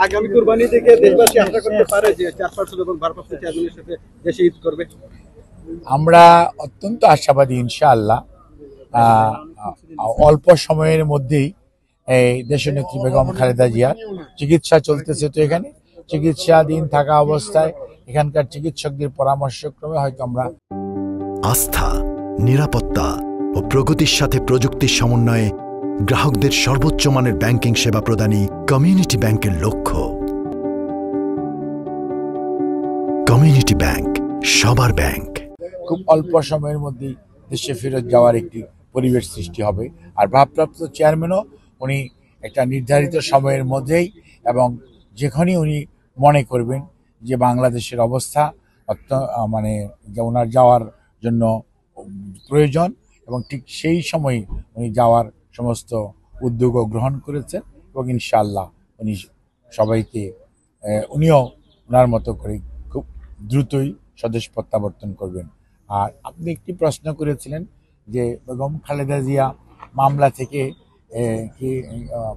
আগামী কুরবানি থেকে দেশবাসী আশা করতে পারে যে চেয়ারপারসন এবং ভারপ্রাপ্ত চেয়ারম্যানের সাথে দেশে ঈদ করবে? আমরা অত্যন্ত আশাবাদী ইনশাআল্লাহ। অল্প সময়ের মধ্যেই এই দেশনেত্রী বেগম খালেদা জিয়ার চিকিৎসা চলতেছে, তো এখানে চিকিৎসাধীন থাকা অবস্থায় এখানকার চিকিৎসকদের পরামর্শক্রমে হয়তো আমরা আস্থা, নিরাপত্তা ও প্রগতির সাথে প্রযুক্তির সমন্বয়ে গ্রাহকদের সর্বোচ্চ মানের ব্যাংকিং সেবা প্রদানই কমিউনিটি ব্যাংকের লক্ষ্য। কমিউনিটি ব্যাংক, সবার ব্যাংক। খুব অল্প সময়ের মধ্যেই দেশে ফেরত যাওয়ার একটি পরিবেশ সৃষ্টি হবে। আর ভারপ্রাপ্ত চেয়ারম্যানও উনি একটা নির্ধারিত সময়ের মধ্যেই এবং যেখানেই উনি মনে করবেন যে বাংলাদেশের অবস্থা মানে যে ওনার যাওয়ার জন্য প্রয়োজন এবং ঠিক সেই সময় উনি যাওয়ার সমস্ত উদ্যোগও গ্রহণ করেছেন এবং ইনশাআল্লাহ উনি সবাইকে উনিও ওনার মতো করে খুব দ্রুতই স্বদেশ প্রত্যাবর্তন করবেন। আর আপনি একটি প্রশ্ন করেছিলেন যে বেগম খালেদা জিয়া মামলা থেকে কি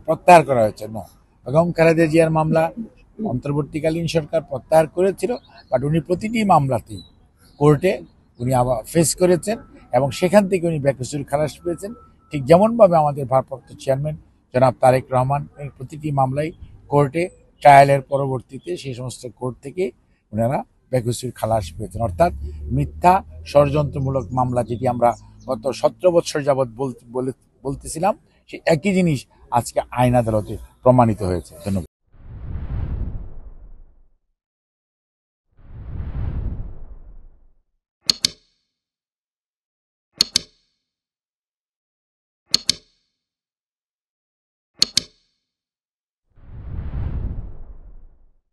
প্রত্যাহার করা হয়েছে। না, বেগম খালেদা জিয়ার মামলা অন্তর্বর্তীকালীন সরকার প্রত্যাহার করেছিল, বাট উনি প্রতিটি মামলাতেই কোর্টে উনি আবার ফেস করেছেন এবং সেখান থেকে উনি বেকসুর খালাস পেয়েছেন। ঠিক যেমনভাবে আমাদের ভারপ্রাপ্ত চেয়ারম্যান জনাব তারেক রহমানের প্রতিটি মামলায় কোর্টে ট্রায়ালের পরবর্তীতে সেই সমস্ত কোর্ট থেকে ওনারা বেকসুর খালাস পেয়েছেন। অর্থাৎ মিথ্যা ষড়যন্ত্রমূলক মামলা যেটি আমরা গত 17 বছর যাবৎ বলতেছিলাম, সেই একই জিনিস আজকে আইন আদালতে প্রমাণিত হয়েছে। ধন্যবাদ।